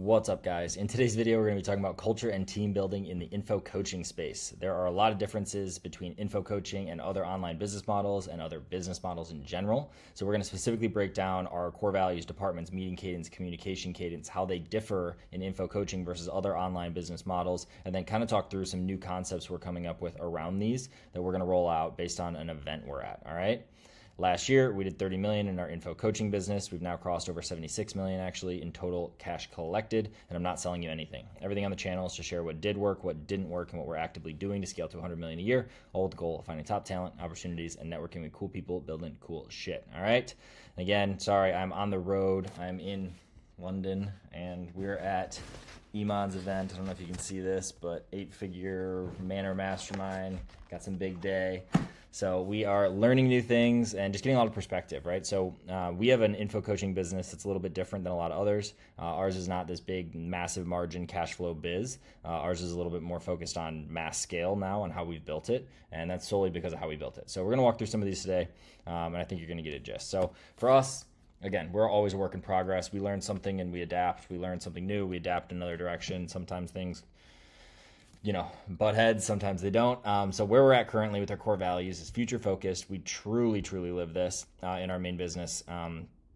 What's up, guys? In today's video, we're going to be talking about culture and team building in the info coaching space. There are a lot of differences between info coaching and other online business models and other business models in general. So we're going to specifically break down our core values, departments, meeting cadence, communication cadence, how they differ in info coaching versus other online business models, and then kind of talk through some new concepts we're coming up with around these that we're going to roll out based on an event we're at, all right? Last year, we did 30 million in our info coaching business. We've now crossed over 76 million actually in total cash collected, and I'm not selling you anything. Everything on the channel is to share what did work, what didn't work, and what we're actively doing to scale to 100 million a year, all with the goal of finding top talent, opportunities, and networking with cool people building cool shit, all right? And again, sorry, I'm on the road. I'm in London, and we're at Iman's event. I don't know if you can see this, but 8-figure Manor Mastermind, got some big day. So we are learning new things and just getting a lot of perspective, right? So we have an info coaching business that's a little bit different than a lot of others. Ours is not this big, massive margin cash flow biz. Ours is a little bit more focused on mass scale now on how we've built it. And that's solely because of how we built it. So we're going to walk through some of these today, and I think you're going to get a gist. So for us, again, we're always a work in progress. We learn something and we adapt. We learn something new. We adapt in another direction. Sometimes things butt heads, sometimes they don't. So where we're at currently with our core values is future focused. We truly live this in our main business.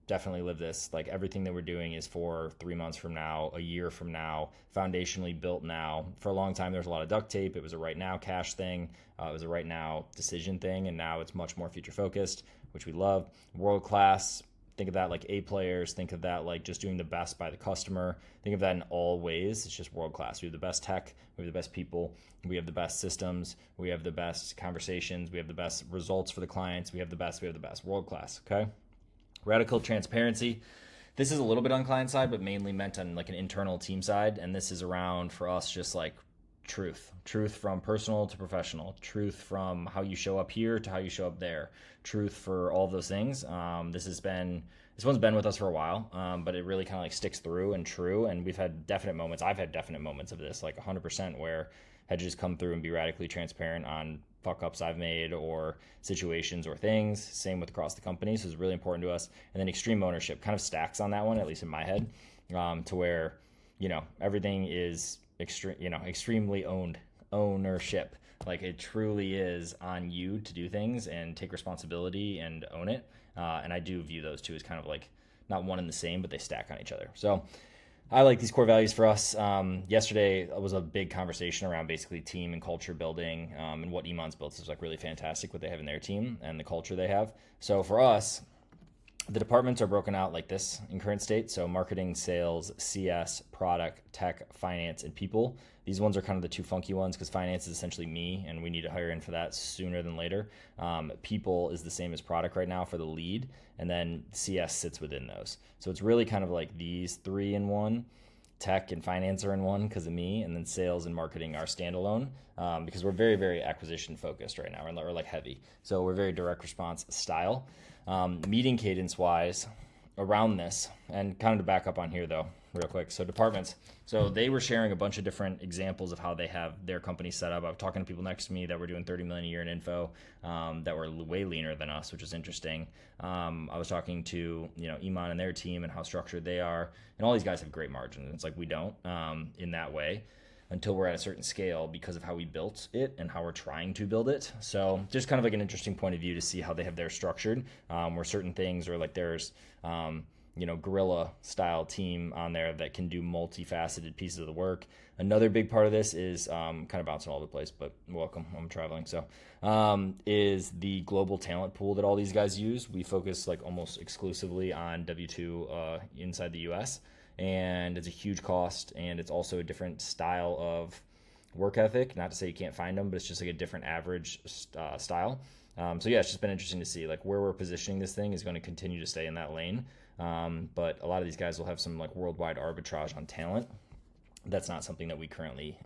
Definitely live this. Like everything that we're doing is for 3 months from now, a year from now, foundationally built now. For a long time, there was a lot of duct tape. It was a right now cash thing. It was a right now decision thing. And now it's much more future focused, which we love. World class. Think of that like A players. Think of that like just doing the best by the customer. Think of that in all ways. It's just world class. We have the best tech. We have the best people. We have the best systems. We have the best conversations. We have the best results for the clients. We have the best. World class. Okay. Radical transparency. This is a little bit on client side, but mainly meant on like an internal team side. And this is around for us just like truth from personal to professional, truth from how you show up here to how you show up there, truth for all those things. This one's been with us for a while, but it really kind of like sticks through and true. And we've had definite moments. I've had definite moments of this, like 100%, where I had to just come through and be radically transparent on fuck ups I've made or situations or things. Same with across the company. So it's really important to us. And then extreme ownership kind of stacks on that one, at least in my head, to where, everything is extremely ownership. Like it truly is on you to do things and take responsibility and own it. And I do view those two as kind of like not one and the same, but they stack on each other. So I like these core values for us. Yesterday was a big conversation around basically team and culture building, and what Iman's built is like really fantastic what they have in their team and the culture they have. So for us, the departments are broken out like this in current state. So marketing, sales, CS, product, tech, finance, and people. These ones are kind of the two funky ones because finance is essentially me, and we need to hire in for that sooner than later. People is the same as product right now for the lead, and then CS sits within those. So it's really kind of like these three in one. Tech and finance are in one because of me, and then sales and marketing are standalone because we're very acquisition focused right now, or like heavy. So we're very direct response style. Meeting cadence wise around this, and kind of to back up on here though real quick, so departments, so they were sharing a bunch of different examples of how they have their company set up. I was talking to people next to me that were doing 30 million a year in info, that were way leaner than us, which is interesting. I was talking to Iman and their team and how structured they are, and all these guys have great margins. It's like we don't in that way until we're at a certain scale because of how we built it and how we're trying to build it. So just kind of like an interesting point of view to see how they have theirs structured, where certain things are like there's, guerrilla style team on there that can do multifaceted pieces of the work. Another big part of this is kind of bouncing all over the place, but welcome, I'm traveling. So is the global talent pool that all these guys use. We focus like almost exclusively on W2 inside the US. And it's a huge cost, and it's also a different style of work ethic. Not to say you can't find them, but it's just like a different average style. So yeah, it's just been interesting to see like where we're positioning this thing is going to continue to stay in that lane. But a lot of these guys will have some like worldwide arbitrage on talent. That's not something that we currently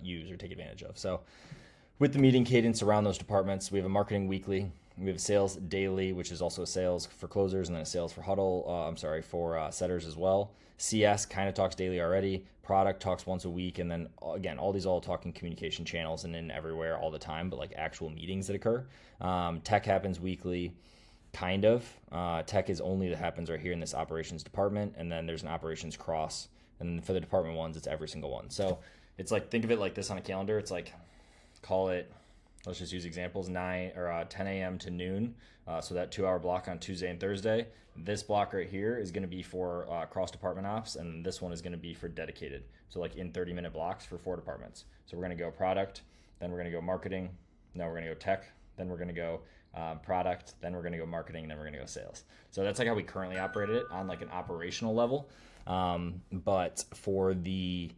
use or take advantage of. So with the meeting cadence around those departments, we have a marketing weekly. We have a sales daily, which is also a sales for closers, and then a sales for for setters as well. CS kind of talks daily already. Product talks once a week. And then again, all these all talking communication channels and in everywhere all the time, but like actual meetings that occur. Tech happens weekly. Kind of. Tech is only that happens right here in this operations department. And then there's an operations cross And for the department ones, it's every single one. So it's like, think of it like this on a calendar. It's like, call it, let's just use examples, 10 a.m. to noon. So that 2-hour block on Tuesday and Thursday. This block right here is going to be for cross-department ops, and this one is going to be for dedicated. So like in 30-minute blocks for 4 departments. So we're going to go product, then we're going to go marketing, then we're going to go tech, then we're going to go product, then we're going to go marketing, and then we're going to go sales. So that's like how we currently operate it on like an operational level. But for the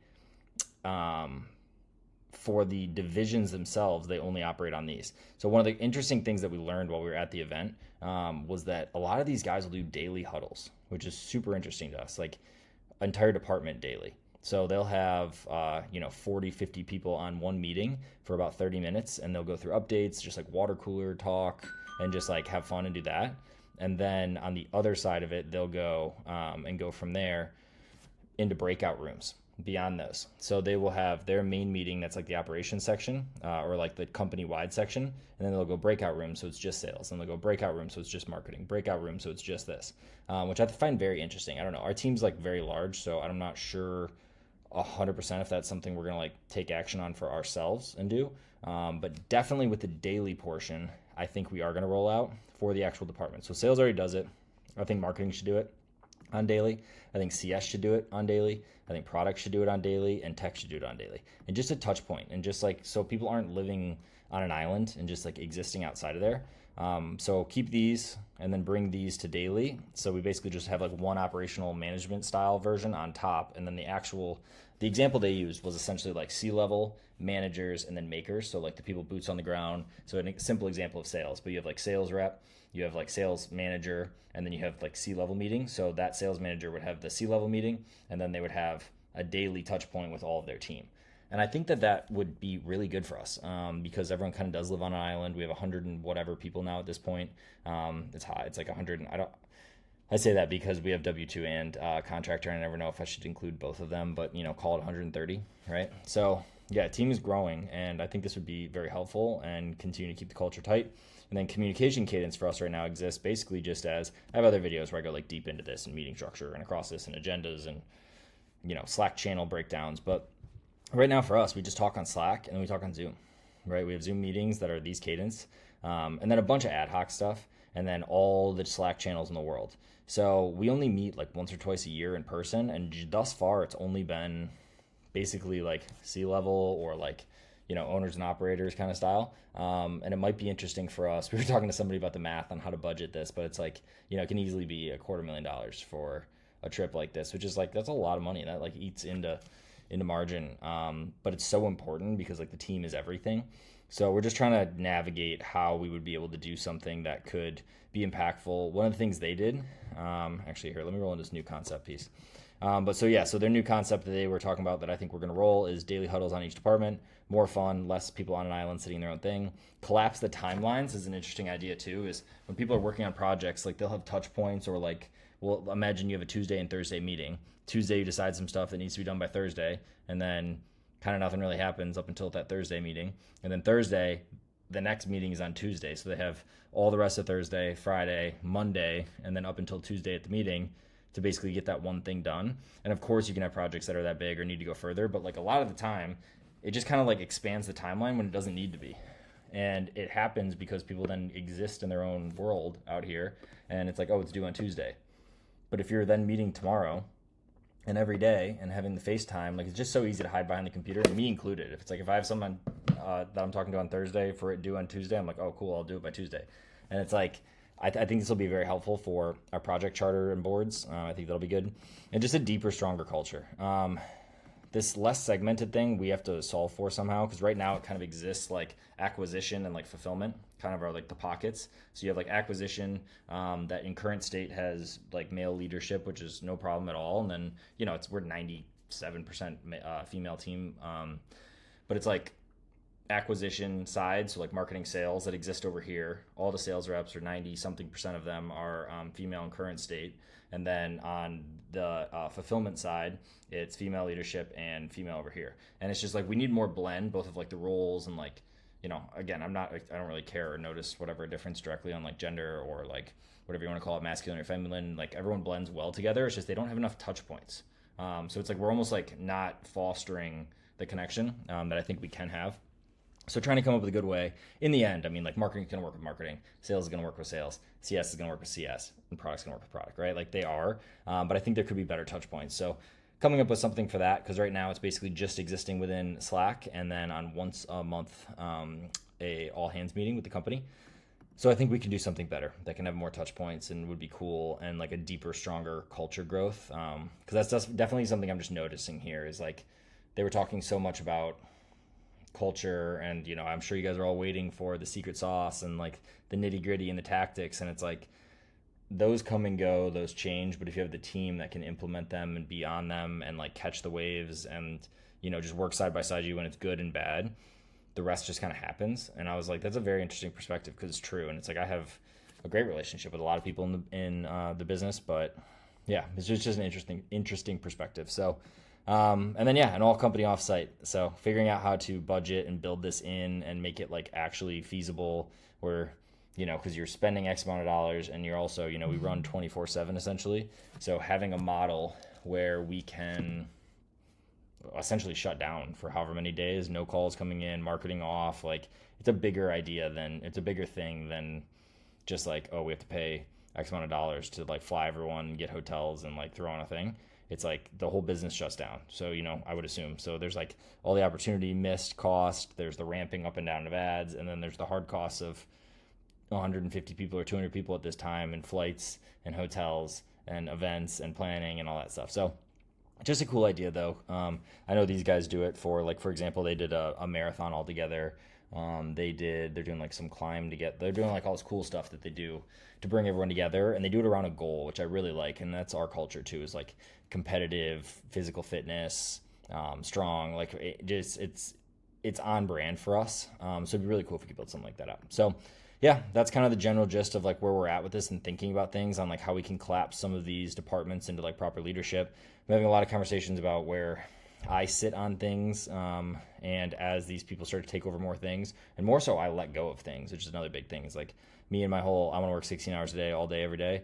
divisions themselves, they only operate on these. So one of the interesting things that we learned while we were at the event was that a lot of these guys will do daily huddles, which is super interesting to us, like entire department daily. So they'll have 40, 50 people on one meeting for about 30 minutes, and they'll go through updates, just like water cooler talk, and just like have fun and do that. And then on the other side of it, they'll go and go from there into breakout rooms beyond those. So they will have their main meeting, that's like the operations section or like the company-wide section, and then they'll go breakout room, so it's just sales, and they'll go breakout room, so it's just marketing, breakout room, so it's just this, which I find very interesting. I don't know, our team's like very large, so I'm not sure 100% if that's something we're gonna like take action on for ourselves and do, but definitely with the daily portion, I think we are gonna roll out for the actual department. So sales already does it. I think marketing should do it on daily. I think CS should do it on daily. I think product should do it on daily, and tech should do it on daily. And just a touch point, and just like, so people aren't living on an island and just like existing outside of there. So keep these and then bring these to daily. So we basically just have like one operational management style version on top. And then the example they used was essentially like C-level managers and then makers. So like the people boots on the ground. So a simple example of sales, but you have like sales rep, you have like sales manager, and then you have like C-level meeting. So that sales manager would have the C-level meeting, and then they would have a daily touch point with all of their team. And I think that would be really good for us because everyone kind of does live on an island. We have 100 and whatever people now at this point. It's high. It's like 100. I say that because we have W-2 and contractor, and I never know if I should include both of them, but call it 130, right? So yeah, team is growing, and I think this would be very helpful and continue to keep the culture tight. And then communication cadence for us right now exists basically just as, I have other videos where I go like deep into this and meeting structure and across this and agendas and Slack channel breakdowns, but right now for us, we just talk on Slack and then we talk on Zoom, right? We have Zoom meetings that are these cadence, and then a bunch of ad hoc stuff, and then all the Slack channels in the world. So we only meet like once or twice a year in person, and thus far it's only been basically like C-level or like, owners and operators kind of style. And it might be interesting for us. We were talking to somebody about the math on how to budget this, but it's like, it can easily be $250,000 for a trip like this, which is like, that's a lot of money. That like eats into margin. But it's so important because like the team is everything. So we're just trying to navigate how we would be able to do something that could be impactful. One of the things they did, actually here, let me roll into this new concept piece. So their new concept that they were talking about that I think we're going to roll is daily huddles on each department, more fun, less people on an island sitting their own thing. Collapse the timelines is an interesting idea too, is when people are working on projects, like they'll have touch points or like, well, imagine you have a Tuesday and Thursday meeting. Tuesday, you decide some stuff that needs to be done by Thursday, and then kind of nothing really happens up until that Thursday meeting. And then Thursday, the next meeting is on Tuesday. So they have all the rest of Thursday, Friday, Monday, and then up until Tuesday at the meeting to basically get that one thing done. And of course you can have projects that are that big or need to go further, but like a lot of the time it just kind of like expands the timeline when it doesn't need to be. And it happens because people then exist in their own world out here, and it's like, oh, it's due on Tuesday. But if you're then meeting tomorrow and every day and having the FaceTime, like it's just so easy to hide behind the computer, me included. If it's like, if I have someone that I'm talking to on Thursday for it due on Tuesday, I'm like, oh, cool, I'll do it by Tuesday. And it's like, I think this will be very helpful for our project charter and boards. I think that'll be good. And just a deeper, stronger culture. This less segmented thing we have to solve for somehow, because right now it kind of exists like acquisition and like fulfillment kind of are like the pockets. So you have like acquisition that in current state has like male leadership, which is no problem at all. And then, we're 97% female team. But it's like acquisition side, so like marketing sales that exist over here. All the sales reps, or 90 something percent of them, are female in current state. And then on the fulfillment side, it's female leadership and female over here. And it's just like we need more blend, both of like the roles and like, again, I don't really care or notice whatever difference directly on like gender or like whatever you want to call it, masculine or feminine. Like everyone blends well together. It's just they don't have enough touch points. So it's like we're almost like not fostering the connection that I think we can have. So trying to come up with a good way. In the end, I mean, like marketing is going to work with marketing, sales is going to work with sales, CS is going to work with CS, and product's going to work with product, right? Like they are, but I think there could be better touch points. So coming up with something for that, because right now it's basically just existing within Slack, and then on once a month, a all hands meeting with the company. So I think we can do something better that can have more touch points and would be cool, and like a deeper, stronger culture growth. Because that's definitely something I'm just noticing here is like they were talking so much about culture, and I'm sure you guys are all waiting for the secret sauce and like the nitty gritty and the tactics, and it's like those come and go, those change, but if you have the team that can implement them and be on them and like catch the waves and just work side by side you when it's good and bad, the rest just kind of happens. And I was like, that's a very interesting perspective, because it's true. And it's like I have a great relationship with a lot of people in the business, but yeah, it's just an interesting perspective. So and then an all company offsite. So figuring out how to budget and build this in and make it like actually feasible, where because you're spending X amount of dollars, and you're also we run 24/7 essentially. So having a model where we can essentially shut down for however many days, no calls coming in, marketing off, like it's a bigger thing than just like, oh, we have to pay X amount of dollars to like fly everyone, get hotels, and like throw on a thing. It's like the whole business shuts down. So, I would assume. So there's like all the opportunity missed cost, there's the ramping up and down of ads, and then there's the hard costs of 150 people or 200 people at this time, and flights and hotels and events and planning and all that stuff. So just a cool idea though. I know these guys do it for like, for example, they did a marathon all together. They're doing like some climb to they're doing like all this cool stuff that they do to bring everyone together, and they do it around a goal, which I really like. And that's our culture too, is like competitive physical fitness, strong, like it's on brand for us. So it'd be really cool if we could build something like that out. So yeah, that's kind of the general gist of like where we're at with this and thinking about things on like how we can collapse some of these departments into like proper leadership. I'm having a lot of conversations about where I sit on things, and as these people start to take over more things, and more so I let go of things, which is another big thing. Is like me and my whole, I want to work 16 hours a day, all day, every day.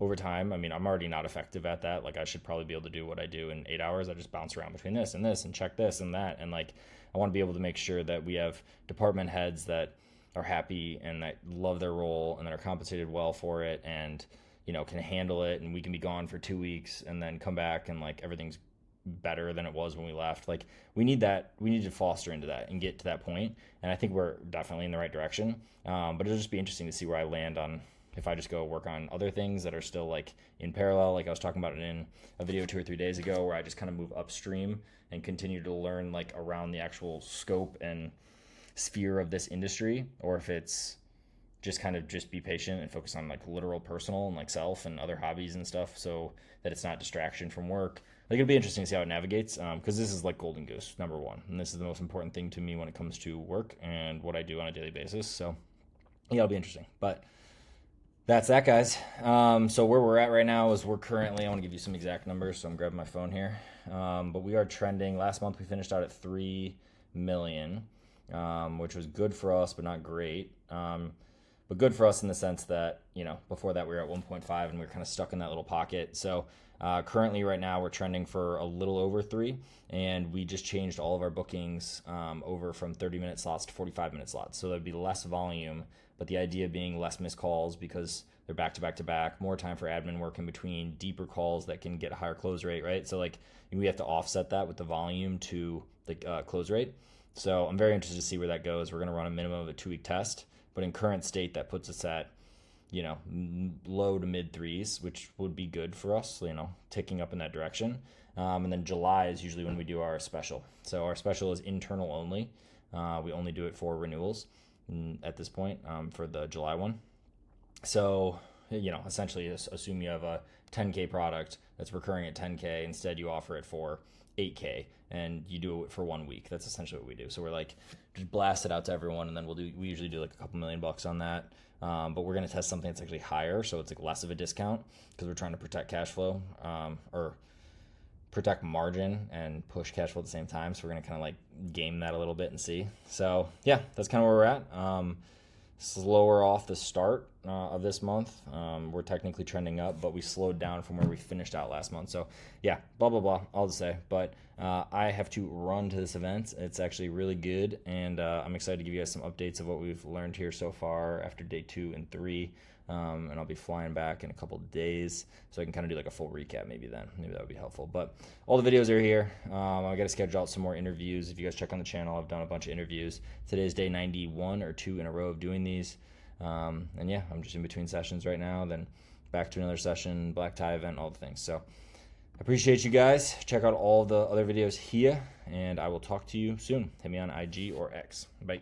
Over time, I mean, I'm already not effective at that. Like I should probably be able to do what I do in 8 hours. I just bounce around between this and check this and that. And like, I want to be able to make sure that we have department heads that are happy and that love their role and that are compensated well for it, and can handle it, and we can be gone for 2 weeks and then come back and like everything's better than it was when we left. Like we need to foster into that and get to that point, and I think we're definitely in the right direction. But it'll just be interesting to see where I land on if I just go work on other things that are still like in parallel. Like I was talking about it in a video 2 or 3 days ago, where I just kind of move upstream and continue to learn like around the actual scope and sphere of this industry, or if it's just kind of just be patient and focus on like literal personal and like self and other hobbies and stuff, so that it's not distraction from work. Like it'll be interesting to see how it navigates, because this is like golden goose number one, and this is the most important thing to me when it comes to work and what I do on a daily basis. So yeah, it'll be interesting. But that's that, guys. So where we're at right now is we're currently, I want to give you some exact numbers, so I'm grabbing my phone here. But we are trending. Last month we finished out at 3 million, which was good for us, but not great. But good for us in the sense that, before that we were at 1.5 and we were kind of stuck in that little pocket. So currently right now we're trending for a little over 3, and we just changed all of our bookings over from 30-minute slots to 45-minute slots. So there'd be less volume, but the idea being less missed calls because they're back to back to back, more time for admin work in between, deeper calls that can get a higher close rate, right? So like we have to offset that with the volume to the close rate. So I'm very interested to see where that goes. We're going to run a minimum of a 2-week test, but in current state, that puts us at, low to mid 3s, which would be good for us, ticking up in that direction. And then July is usually when we do our special. So our special is internal only. We only do it for renewals at this point, for the July one. So, essentially assume you have a 10K product that's recurring at 10K. Instead, you offer it for 8K and you do it for 1 week. That's essentially what we do. So we're like, just blast it out to everyone, and then we usually do like a couple $1,000,000 on that. But we're going to test something that's actually higher. So it's like less of a discount, because we're trying to protect cash flow, or protect margin and push cash flow at the same time. So we're going to kind of like game that a little bit and see. So yeah, that's kind of where we're at. Slower off the start, of this month. We're technically trending up, but we slowed down from where we finished out last month. So yeah, blah, blah, blah, all to say. But I have to run to this event. It's actually really good, and I'm excited to give you guys some updates of what we've learned here so far after day 2 and 3. And I'll be flying back in a couple of days, so I can kind of do like a full recap maybe then. Maybe that would be helpful. But all the videos are here. I got to schedule out some more interviews. If you guys check on the channel, I've done a bunch of interviews. Today is day 91 or 2 in a row of doing these. And yeah, I'm just in between sessions right now, then back to another session, black tie event, all the things. So I appreciate you guys. Check out all the other videos here, and I will talk to you soon. Hit me on IG or X. Bye.